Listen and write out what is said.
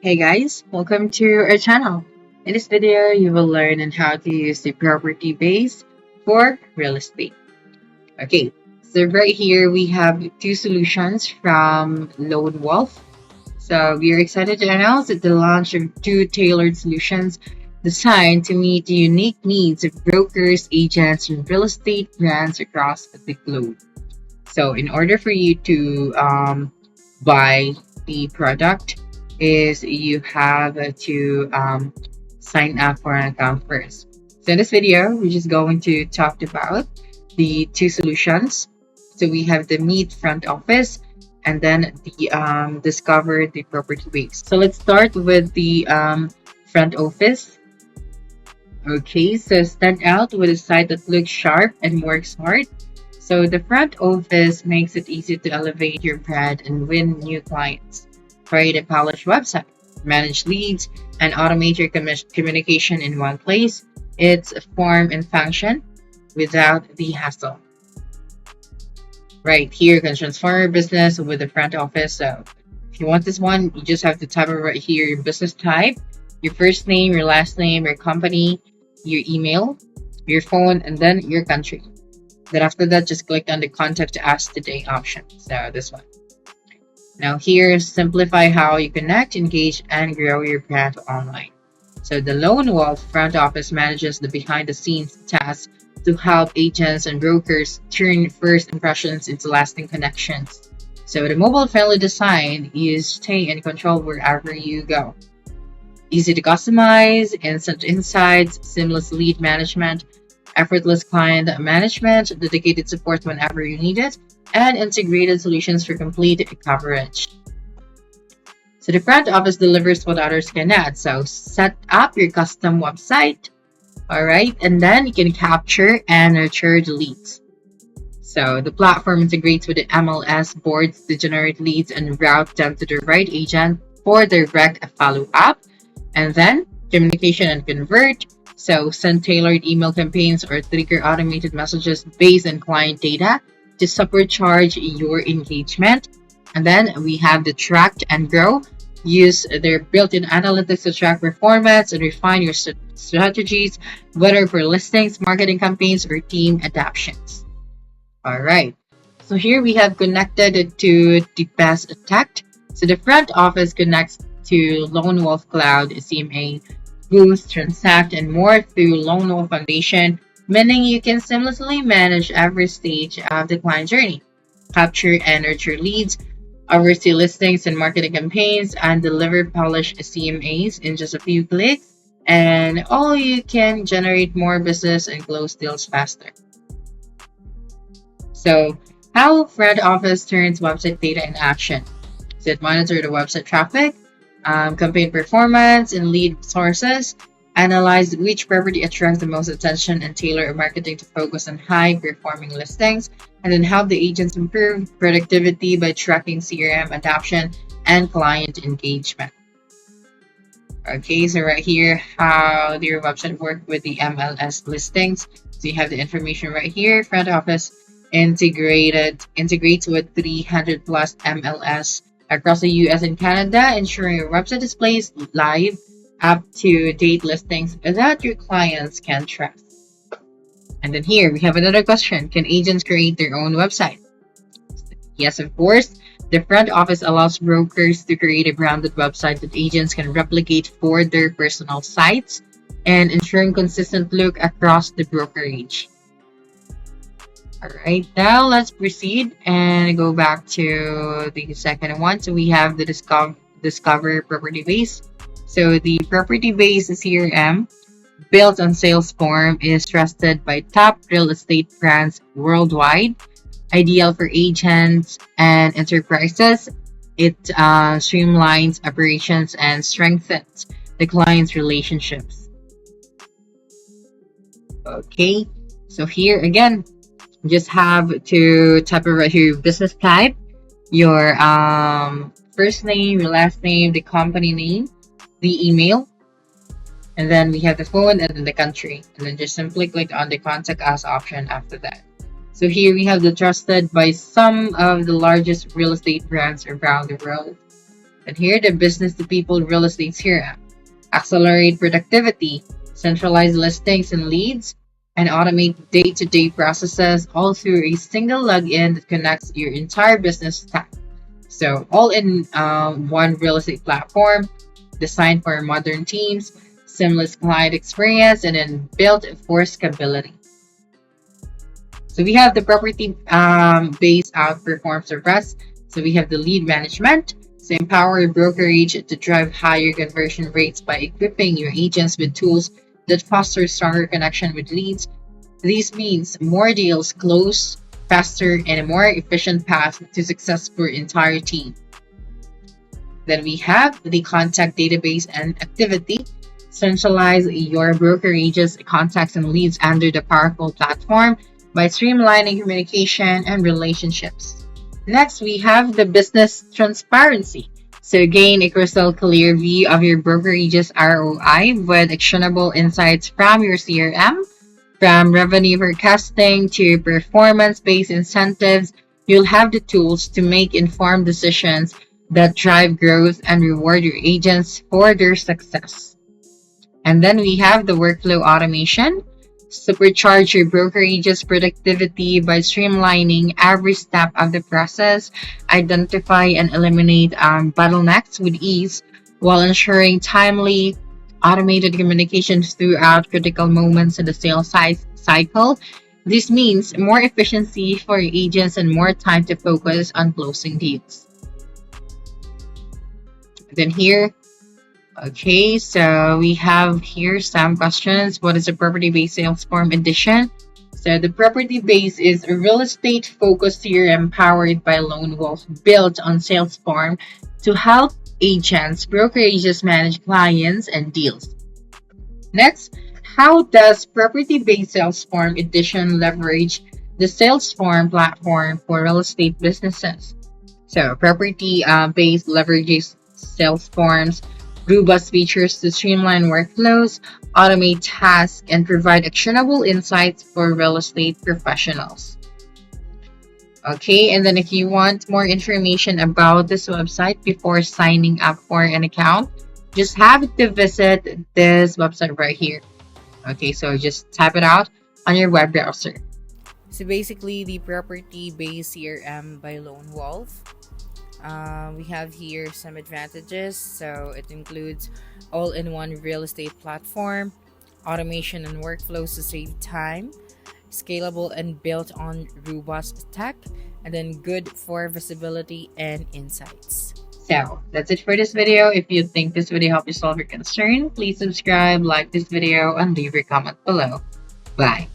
Hey guys, welcome to our channel. In this video, you will learn on how to use the property base for real estate. Okay, so right here we have two solutions from Lone Wolf. So we are excited to announce that the launch of two tailored solutions designed to meet the unique needs of brokers, agents, and real estate brands across the globe. So in order for you to buy the product, is you have to sign up for an account first. So in this video, we're just going to talk about the two solutions. So we have the Meet front office and then the Discover the property base. So let's start with the front office. Okay, so stand out with a site that looks sharp and works smart. So the front office makes it easy to elevate your brand and win new clients. Create a polished website, manage leads, and automate your communication in one place. It's a form and function without the hassle. Right here, you can transform your business with the front office. So if you want this one, you just have to type it right here, your business type, your first name, your last name, your company, your email, your phone, and then your country. Then after that, just click on the contact to ask today option. So this one. Now here, simplify how you connect, engage, and grow your brand online. So the Lone Wolf front office manages the behind the scenes tasks to help agents and brokers turn first impressions into lasting connections. So the mobile friendly design, you stay in control wherever you go. Easy to customize, instant insights, seamless lead management, effortless client management, dedicated support whenever you need it, and integrated solutions for complete coverage. So the front office delivers what others cannot. So set up your custom website, all right, and then you can capture and nurture the leads. So the platform integrates with the MLS boards to generate leads and route them to the right agent for direct follow-up. And then communication and convert. So send tailored email campaigns or trigger automated messages based on client data to supercharge your engagement. And then we have the track and grow. Use their built-in analytics to track performance and refine your strategies, whether for listings, marketing campaigns, or team adaptations. All right. So here we have connected to the best tech. So the front office connects to Lone Wolf Cloud, CMA, Boost, Transact, and more through Lone Wolf Foundation, meaning you can seamlessly manage every stage of the client journey, capture and nurture leads, oversee listings and marketing campaigns, and deliver polished CMAs in just a few clicks. And all you can generate more business and close deals faster. So, how front office turns website data in action? So it monitors the website traffic, campaign performance, and lead sources, analyze which property attracts the most attention, and tailor marketing to focus on high-performing listings, and then help the agents improve productivity by tracking CRM adoption and client engagement. Okay, so right here, how your website work with the MLS listings. So you have the information right here. Front office integrates with 300 plus MLS across the US and Canada, ensuring your website displays live, up-to-date listings that your clients can trust. And then here we have another question. Can agents create their own website? Yes, of course. The front office allows brokers to create a branded website that agents can replicate for their personal sites and ensuring consistent look across the brokerage. All right, now let's proceed and go back to the second one. So we have the Discover property base. So the property base CRM built on Salesforce is trusted by top real estate brands worldwide. Ideal for agents and enterprises, it streamlines operations and strengthens the client's relationships. Okay, so here again, you just have to type in right here your business type, your first name, your last name, the company name, the email, and then we have the phone and then the country, and then just simply click on the contact us option after that. So here we have the trusted by some of the largest real estate brands around the world. And here, the business to people real estate CRM. Accelerate productivity, centralize listings and leads, and automate day-to-day processes all through a single login that connects your entire business stack. So all in one real estate platform designed for modern teams, seamless client experience, and then built for scalability. So we have the property based outperforms the rest. So we have the lead management. So empower your brokerage to drive higher conversion rates by equipping your agents with tools that foster stronger connection with leads. This means more deals close faster and a more efficient path to success for entire team. Then we have the contact database and activity. Centralize your brokerage's contacts and leads under the powerful platform by streamlining communication and relationships. Next, we have the business transparency. So gain a crystal clear view of your brokerage's ROI with actionable insights from your CRM, from revenue forecasting to performance-based incentives. You'll have the tools to make informed decisions that drive growth and reward your agents for their success. And then we have the workflow automation. Supercharge your brokerage's productivity by streamlining every step of the process, identify and eliminate bottlenecks with ease, while ensuring timely, automated communications throughout critical moments in the sales cycle. This means more efficiency for your agents and more time to focus on closing deals. Then here, okay, so we have here some questions. What is a property-based sales form edition? So the property-based is a real estate-focused CRM powered by Lone Wolf, built on Salesforce to help agents, brokerages manage clients and deals. Next, how does property-based sales form edition leverage the Salesforce platform for real estate businesses? So property-based leverages Salesforce robust features to streamline workflows, automate tasks, and provide actionable insights for real estate professionals. Okay, and then if you want more information about this website before signing up for an account, just have to visit this website right here. Okay, so just type it out on your web browser. So basically, the property-based CRM by Lone Wolf. We have here some advantages. So it includes all-in-one real estate platform, automation and workflows to save time, scalable and built on robust tech, and then good for visibility and insights. So that's it for this video. If you think this video helped you solve your concern, please subscribe, like this video, and leave your comment below. Bye.